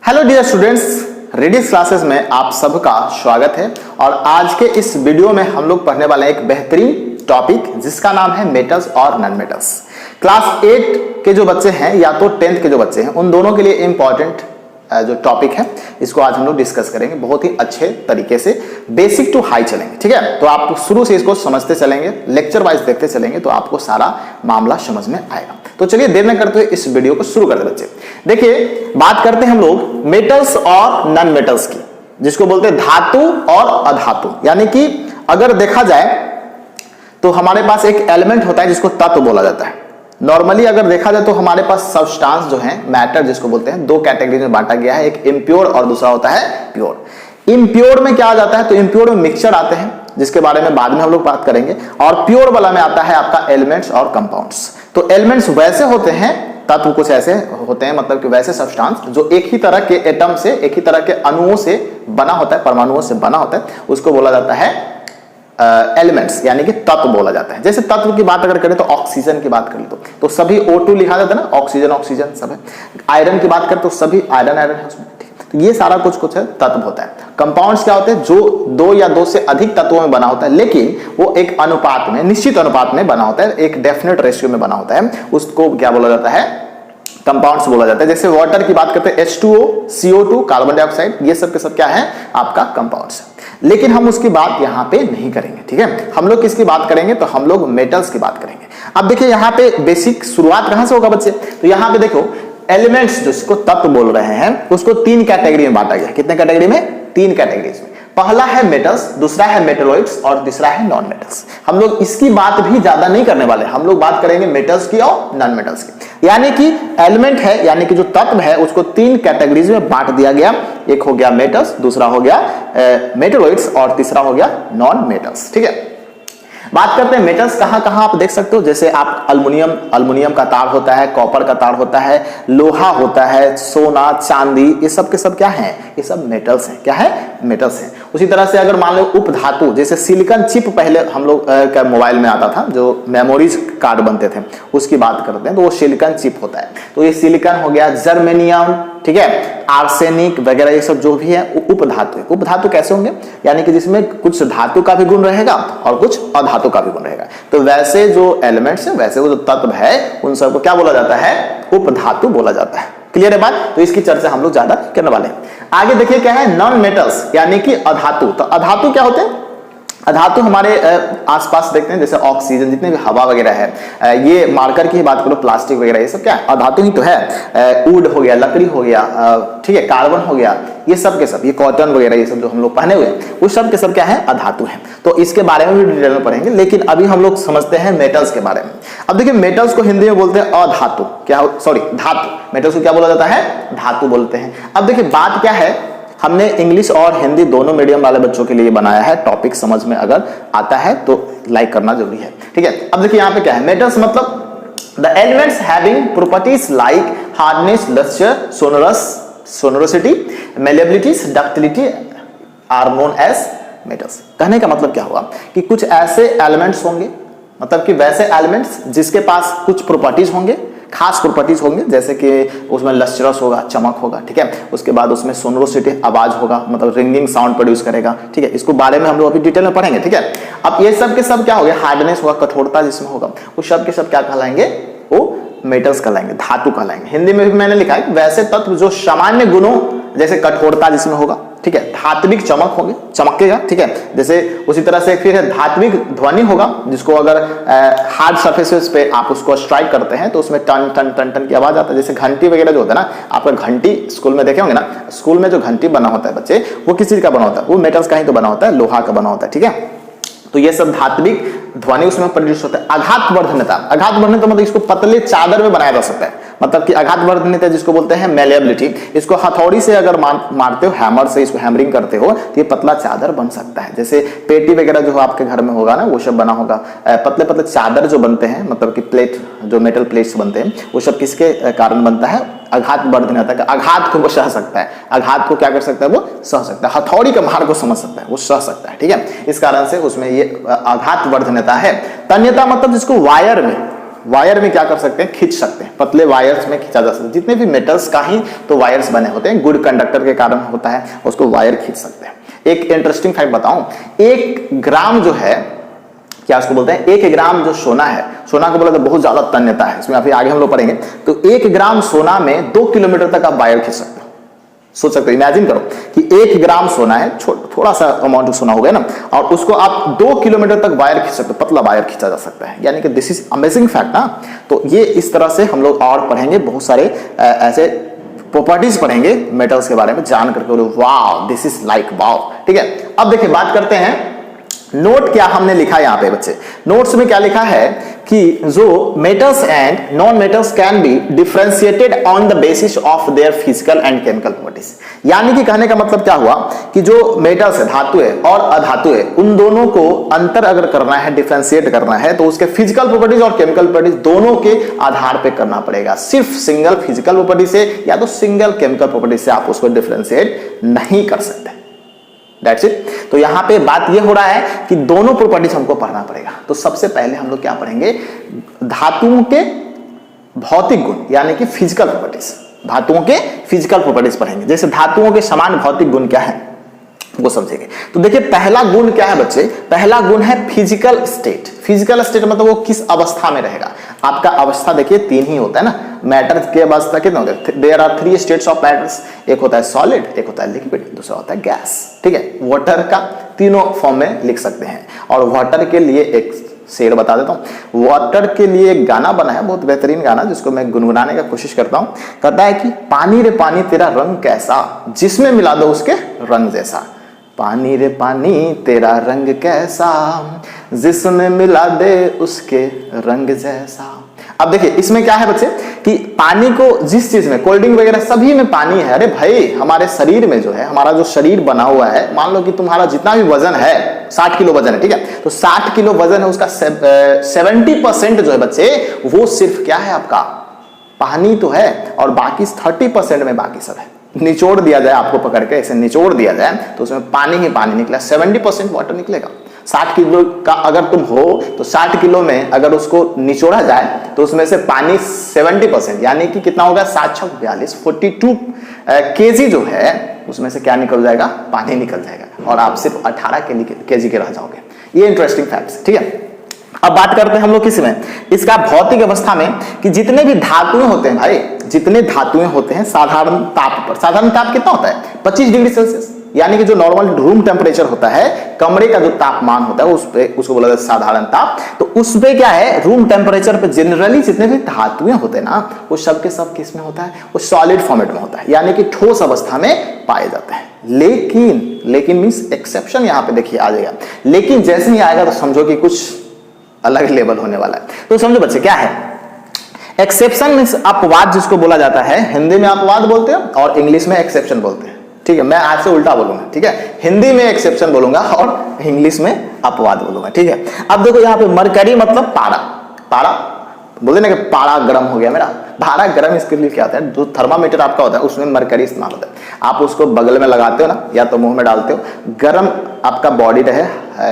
Hello dear students, radius classes में आप सबका स्वागत है। और आज के इस वीडियो में हम लोग पढ़ने वाले हैं एक बेहतरीन टॉपिक जिसका नाम है मेटल्स और नॉन मेटल्स। क्लास 8 के जो बच्चे हैं या तो 10th के जो बच्चे हैं उन दोनों के लिए इंपॉर्टेंट जो टॉपिक है इसको आज हम लोग डिस्कस करेंगे बहुत ही अच्छे तरीके से, बेसिक टू हाई चलेंगे। ठीक है, तो आप शुरू से इसको समझते चलेंगे, लेक्चर वाइज देखते चलेंगे तो आपको सारा मामला समझ में आएगा। तो चलिए देर न करते हुए इस वीडियो को शुरू करते बच्चे। देखिए, बात करते हैं हम लोग मेटल्स और नॉन मेटल्स की, जिसको बोलते हैं धातु और अधातु। यानी कि अगर देखा जाए तो हमारे पास एक एलिमेंट होता है जिसको तत्व बोला जाता है। नॉर्मली अगर देखा जाए तो हमारे पास सब्सटेंस जो है, मैटर जिसको बोलते हैं, दो कैटेगरी में बांटा गया है, एक इम्प्योर और दूसरा होता है प्योर। इम्प्योर में क्या आ जाता है, तो इम्प्योर में मिक्सचर आते हैं जिसके बारे में बाद में हम लोग बात करेंगे, और प्योर वाला में आता है आपका एलिमेंट्स और कंपाउंड्स। तो एलिमेंट्स वैसे होते हैं, तत्व कुछ ऐसे होते हैं, मतलब कि वैसे सब्सटेंस जो एक ही तरह के एटम से, एक ही तरह के अणुओं से बना होता है, परमाणुओं से बना होता है, उसको बोला जाता है एलिमेंट्स, यानी कि तत्व बोला जाता है। जैसे तत्व की बात अगर करें तो ऑक्सीजन की बात करें तो सभी O2 लिखा जाता है ना, ऑक्सीजन ऑक्सीजन सब है। आयरन की बात करें तो सभी आयरन आयरन है उसमें। तो ये सारा कुछ है, तत्व होता है। कंपाउंड्स क्या होते हैं, जो दो या दो से अधिक तत्वों में बना होता है, लेकिन वो एक अनुपात में, निश्चित अनुपात में बना होता है, एक डेफिनेट रेशियो में बना होता है, उसको क्या बोला जाता है, कंपाउंड्स बोला जाता है। जैसे वाटर की बात करते हैं, H2O, CO2, कार्बन डाइऑक्साइड, ये सब के सब क्या है, आपका कंपाउंड्स। लेकिन हम उसकी बात यहां पे नहीं करेंगे। ठीक है, हम लोग किसकी बात करेंगे, तो हम लोग मेटल्स की बात करेंगे। अब देखिए यहाँ पे बेसिक शुरुआत कहां से होगा बच्चे, तो यहाँ पे देखो एलिमेंट्स जिसको तत्व बोल रहे हैं उसको तीन कैटेगरी में बांटा गया। कितने कैटेगरी में, तीन कैटेगरीज में। पहला है मेटल्स, दूसरा है मेटलॉइड्स और तीसरा है नॉन मेटल्स। हम लोग इसकी बात भी ज्यादा नहीं करने वाले, हम लोग बात करेंगे मेटल्स की और नॉन मेटल्स की। यानी कि एलिमेंट है, यानी कि जो तत्व है उसको तीन कैटेगरीज में बांट दिया गया। एक हो गया मेटल्स, दूसरा हो गया मेटलॉइड्स और तीसरा हो गया नॉन मेटल्स। ठीक है, बात करते हैं मेटल्स कहां कहां आप देख सकते हो। जैसे आप अल्युमिनियम का तार होता है, कॉपर का तार होता है, लोहा होता है, सोना चांदी, ये सब के सब क्या है, ये सब मेटल्स हैं। क्या है, मेटल्स हैं। उसी तरह से अगर मान लो उपधातु, जैसे सिलिकॉन चिप पहले हम लोग का मोबाइल में आता था, जो मेमोरीज कार्ड बनते थे, उसकी बात करते हैं तो वो सिलिकॉन चिप होता है। तो ये सिलिकॉन हो गया, जर्मेनियम, ठीक है, आर्सेनिक वगैरह, ये सब जो भी है उपधातु। उपधातु कैसे होंगे, यानी कि जिसमें कुछ धातु का भी गुण रहेगा और कुछ अधातु का भी गुण रहेगा। तो वैसे जो एलिमेंट्स है, वैसे वो जो तत्व है, उन सबको क्या बोला जाता है, उपधातु बोला जाता है। क्लियर है बात, तो इसकी चर्चा हम लोग ज्यादा करने वाले हैं। आगे देखिए क्या है, नॉन मेटल्स यानी कि अधातु। तो अधातु क्या होते हैं, अधातु हमारे आसपास देखते हैं, जैसे ऑक्सीजन, जितने भी हवा वगैरह है, ये मार्कर की बात करो, प्लास्टिक वगैरह, ये सब क्या है, अधातु ही तो है। वुड हो गया, लकड़ी हो गया, ठीक है, कार्बन हो गया, ये सब के सब, ये कॉटन वगैरह, ये सब जो हम लोग पहने हुए हैं, वो सब के सब क्या है, अधातु है। तो इसके बारे में भी डिटेल में पढ़ेंगे, लेकिन अभी हम लोग समझते हैं मेटल्स के बारे में। अब देखिए, मेटल्स को हिंदी में बोलते हैं अधातु, क्या, सॉरी, धातु। मेटल्स को क्या बोला जाता है, धातु बोलते हैं। अब देखिए बात क्या है, हमने इंग्लिश और हिंदी दोनों मीडियम वाले बच्चों के लिए बनाया है। टॉपिक समझ में अगर आता है तो लाइक करना जरूरी है। ठीक है, अब देखिए यहाँ पे क्या है, मेटल्स मतलब the elements having properties like hardness, lustre, sonorosity, malleability, ductility are known as metals. कहने का मतलब क्या हुआ कि कुछ ऐसे एलिमेंट्स होंगे, मतलब कि वैसे एलिमेंट्स जिसके पास कुछ प्रॉपर्टीज होंगे, खास प्रॉपर्टीज होंगे, जैसे कि उसमें लस्ट्रस होगा, चमक होगा, ठीक है, उसके बाद उसमें सोनोरोसिटी, आवाज होगा, मतलब रिंगिंग साउंड प्रोड्यूस करेगा। ठीक है, इसको बारे में हम लोग अभी डिटेल में पढ़ेंगे। ठीक है, अब ये सब के सब क्या हो गया, हार्डनेस होगा, कठोरता जिसमें होगा, वो सब के सब क्या कहलाएंगे, वो मेटल्स कहलाएंगे, धातु कहलाएंगे। हिंदी में भी मैंने लिखा है वैसे तत्व जो सामान्य गुणों, जैसे कठोरता जिसमें होगा, ठीक है, धात्विक चमक होगी, चमकेगा, ठीक है, जैसे उसी तरह से फिर धात्विक ध्वनि होगा, जिसको अगर हार्ड सरफेसेस पे आप उसको स्ट्राइक करते हैं तो उसमें टन टन टन टन की आवाज आता है। जैसे घंटी वगैरह जो होता है ना, आपका घंटी स्कूल में देखे होंगे ना, स्कूल में जो घंटी बना होता है बच्चे, वो किस चीज का बना होता है, वो मेटल्स का ही तो बना होता है, लोहा का बना होता है। ठीक है, तो ये सब धात्विक ध्वनि उसमें प्रोड्यूस होता है। आघात वर्धनता, आघात वर्धनता मतलब इसको पतले चादर में बनाया जा सकता है, मतलब कि आघात वर्धनता जिसको बोलते हैं मेलेबिलिटी। इसको हथौड़ी से अगर मारते हो, हैमर से इसको हैमरिंग करते हो तो ये पतला चादर बन सकता है। जैसे पेटी वगैरह जो आपके घर में होगा ना, वो सब बना होगा। पतले पतले चादर जो बनते हैं, मतलब कि प्लेट, जो मेटल प्लेट्स बनते हैं, वो सब किसके कारण बनता है, आघात वर्धनता का। आघात को वो सह सकता है, आघात को क्या कर सकता है, वो सह सकता है, हथौड़ी का मार को समझ सकता है, वो सह सकता है। ठीक है, इस कारण से उसमें ये आघात वर्धनता है। तन्यता मतलब जिसको वायर में, वायर में क्या कर सकते हैं, खींच सकते हैं, पतले वायर्स में खींचा जा सकता है। जितने भी मेटल्स का ही तो वायर्स बने होते हैं, गुड कंडक्टर के कारण होता है, उसको वायर खींच सकते हैं। एक इंटरेस्टिंग फैक्ट बताऊं, 1 ग्राम जो है, क्या उसको बोलते हैं, 1 ग्राम जो सोना है, सोना को बोला तो बहुत ज्यादा तन्यता है, इसमें अभी आगे हम लोग पढ़ेंगे। तो 1 ग्राम सोना में 2 किलोमीटर तक आप वायर खींच सकते हो। सोच सकते हो, इमेजिन करो कि 1 ग्राम सोना है, थोड़ा सा अमाउंट सोना हो गया ना, और उसको आप 2 किलोमीटर तक वायर खींच सकते हो, पतला वायर खींचा जा सकता है। यानी कि दिस इज अमेजिंग फैक्ट ना। तो ये इस तरह से हम लोग और पढ़ेंगे, बहुत सारे ऐसे प्रॉपर्टीज पढ़ेंगे मेटल्स के बारे में, जान करके wow this is like wow. ठीक है, अब देखिए बात करते हैं नोट क्या हमने लिखा यहां पे बच्चे। नोट्स में क्या लिखा है कि जो metals and non metals can be differentiated on the basis of their physical and chemical properties. यानी कि कहने का मतलब क्या हुआ कि जो मेटल्स है, धातु है और अधातु है, उन दोनों को अंतर अगर करना है, डिफरेंशिएट करना है, तो उसके फिजिकल प्रॉपर्टीज और केमिकल प्रॉपर्टीज दोनों के आधार पे करना पड़ेगा। सिर्फ सिंगल फिजिकल प्रॉपर्टी से या तो सिंगल केमिकल प्रॉपर्टी से आप उसको डिफरेंशिएट नहीं कर सकते। That's it। तो यहां पे बात यह हो रहा है कि दोनों प्रॉपर्टीज हमको पढ़ना पड़ेगा। तो सबसे पहले हम लोग क्या पढ़ेंगे, धातुओं के भौतिक गुण यानी कि फिजिकल प्रॉपर्टीज, धातुओं के फिजिकल प्रॉपर्टीज पढ़ेंगे। जैसे धातुओं के समान भौतिक गुण क्या है वो समझेंगे। तो देखिए पहला गुण क्या है बच्चे, पहला गुण है फिजिकल स्टेट। फिजिकल स्टेट मतलब वो किस अवस्था में रहेगा। आपका अवस्था देखिए 3 ही होता है ना, मैटर की अवस्था कितने होते हैं, there are 3 states of matters. एक होता है सॉलिड, एक होता है लिक्विड, दूसरा होता है गैस। ठीक है, वाटर का तीनों फॉर्म में लिख सकते हैं। और वाटर के लिए एक शेर बता देता हूं। वाटर के लिए एक गाना बना है, बहुत बेहतरीन गाना, जिसको मैं गुनगुनाने का कोशिश करता हूं। कहता है कि पानी रे पानी तेरा रंग कैसा, जिसमें मिला दो उसके रंग जैसा। पानी रे पानी तेरा रंग कैसा, जिसमें मिला दे उसके रंग जैसा। अब देखिए इसमें क्या है बच्चे कि पानी को जिस चीज में, कोल्ड ड्रिंक वगैरह सभी में पानी है। अरे भाई हमारे शरीर में जो है, हमारा जो शरीर बना हुआ है, मान लो कि तुम्हारा जितना भी वजन है 60 किलो वजन है, ठीक है, तो 60 किलो वजन है, उसका 70% जो है बच्चे वो सिर्फ क्या है आपका पानी तो है, और बाकी 30% में बाकी सब है। निचोड़ दिया जाए, आपको पकड़ के ऐसे निचोड़ दिया जाए तो उसमें पानी ही पानी निकला, 70% वाटर निकलेगा। 60 किलो का अगर तुम हो तो 60 किलो में अगर उसको निचोड़ा जाए तो उसमें से पानी 70%, यानी कि कितना होगा 7 6 42 42 केजी जो है उसमें से क्या निकल जाएगा, पानी निकल जाएगा, और आप सिर्फ 18 केजी के रह जाओगे। ये इंटरेस्टिंग फैक्ट्स। ठीक है, अब बात करते हैं हम लोग किस में, इसका भौतिक अवस्था में, कि जितने भी धातुएं होते हैं भाई, जितने धातुएं होते हैं साधारण ताप पर, साधारण ताप कितना होता है 25 डिग्री सेल्सियस, यानी कि जो नॉर्मल रूम टेम्परेचर होता है, कमरे का जो तापमान होता है उस पे, उसको बोला जाता है साधारण ताप। तो उस पे क्या है, रूम टेम्परेचर पे जनरली जितने भी धातुएं होते हैं ना, वो सब के सब किस में होता है, वो सॉलिड फॉर्मेट में होता है, यानी कि ठोस अवस्था में पाए जाते हैं। लेकिन मींस एक्सेप्शन यहां पे देखिए आ जाएगा, लेकिन जैसे ही आएगा तो समझो कि कुछ अलग लेवल होने वाला है। तो समझो बच्चे क्या है एक्सेप्शन, मींस अपवाद जिसको बोला जाता है। हिंदी में अपवाद बोलते हैं और इंग्लिश में एक्सेप्शन बोलते हैं। ठीक है, मैं आज से उल्टा बोलूंगा। ठीक है, हिंदी में एक्सेप्शन बोलूंगा और इंग्लिश में अपवाद बोलूंगा। ठीक है, अब देखो यहाँ पे मरकरी मतलब पारा, पारा बोलते ना कि पारा गर्म हो गया मेरा, पारा गर्म इसके लिए क्या होता है, जो थर्मामीटर आपका होता है उसमें मरकरी इस्तेमाल होता है। आप उसको बगल में लगाते हो ना, या तो मुंह में डालते हो, गर्म आपका बॉडी रहे,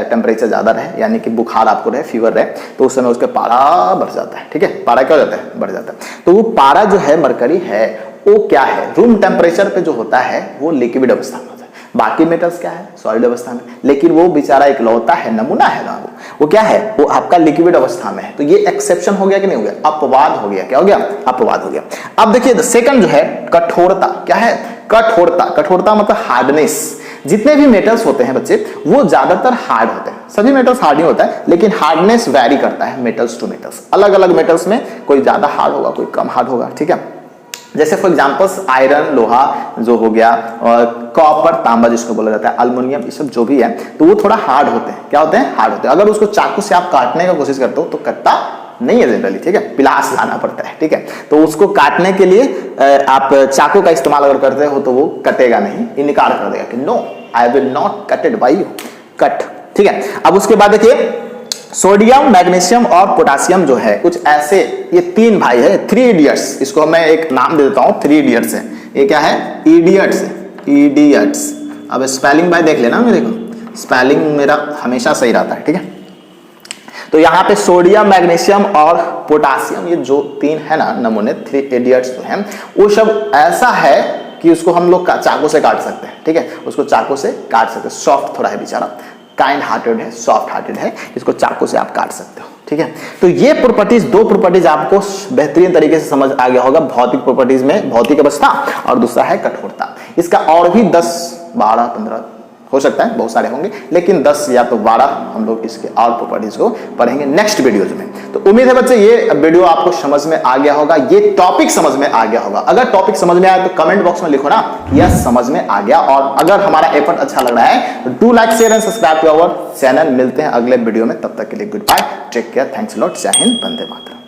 टेम्परेचर ज्यादा रहे, यानी कि बुखार आपको रहे, फीवर रहे, तो उस समय उसका पारा बढ़ जाता है। ठीक है, पारा क्या हो जाता है, बढ़ जाता है। तो वो पारा जो है मरकरी है वो क्या है, रूम टेम्परेचर पे जो होता है वो लिक्विड अवस्था में होता है। बाकी मेटल्स क्या है, सॉलिड अवस्था में, लेकिन वो बेचारा इकलौता है, नमूना है ना, वो क्या है, वो आपका लिक्विड अवस्था में है। तो ये एक्सेप्शन हो गया कि नहीं हो गया, अपवाद हो गया। क्या हो गया, अपवाद हो गया। अब देखिए सेकंड जो है कठोरता, क्या है, कठोरता। कठोरता मतलब हार्डनेस। जितने भी मेटल्स होते हैं बच्चे वो ज्यादातर हार्ड होते हैं, सभी मेटल्स हार्ड नहीं होता है, लेकिन हार्डनेस वैरी करता है मेटल्स टू मेटल्स। अलग अलग मेटल्स में कोई ज्यादा हार्ड होगा, कोई कम हार्ड होगा। ठीक है, जैसे फॉर एग्जांपल्स आयरन लोहा जो हो गया, और कॉपर तांबा जिसको बोला जाता है, अल्युमिनियम, ये सब जो भी है तो वो थोड़ा हार्ड होते हैं। क्या होते हैं, हार्ड होते हैं। अगर उसको चाकू से आप काटने का कोशिश करते हो तो कटता नहीं है जनरली। ठीक है, पिलास लाना पड़ता है। ठीक है, तो उसको काटने के लिए आप चाकू का इस्तेमाल अगर करते हो तो वो कटेगा नहीं, इनकार कर देगा कि no I will not cut it by you, cut. ठीक है, अब उसके बाद देखिए सोडियम, मैग्नीशियम और पोटासियम जो है कुछ ऐसे, ये 3 भाई है, 3 इडियट्स, इसको मैं एक नाम दे देता हूं, 3 इडियट्स है। ये क्या है, इडियट्स है, इडियट्स। अब स्पेलिंग भाई देख लेना मेरे को, स्पेलिंग मेरा हमेशा सही रहता है। ठीक है, तो यहाँ पे सोडियम, मैग्नीशियम और पोटासियम, ये जो तीन है ना नमूने, 3 इडियट्स जो हैं, वो सब ऐसा है कि उसको हम लोग चाकू से काट सकते हैं। ठीक है, उसको चाकू से काट सकते हैं। सॉफ्ट थोड़ा है बेचारा, काइंड हार्टेड है, सॉफ्ट हार्टेड है, इसको चाकू से आप काट सकते हो। ठीक है, तो ये प्रॉपर्टीज, दो प्रॉपर्टीज आपको बेहतरीन तरीके से समझ आ गया होगा। भौतिक प्रॉपर्टीज में भौतिक अवस्था और दूसरा है कठोरता। इसका और भी 10, 12, 15 हो सकता है, बहुत सारे होंगे, लेकिन 10 या तो 12 हम लोग इसके और प्रॉपर्टीज को पढ़ेंगे नेक्स्ट वीडियोज में। तो उम्मीद है बच्चे ये वीडियो आपको समझ में आ गया होगा, ये टॉपिक समझ में आ गया होगा। अगर टॉपिक समझ में आया तो कमेंट बॉक्स में लिखो ना यस समझ में आ गया। और अगर हमारा एफर्ट अच्छा लग रहा है तो do like, share and subscribe to our channel. मिलते हैं अगले वीडियो में, तब तक के लिए good bye, take care, thanks a lot, जय हिंद, वंदे मातरम।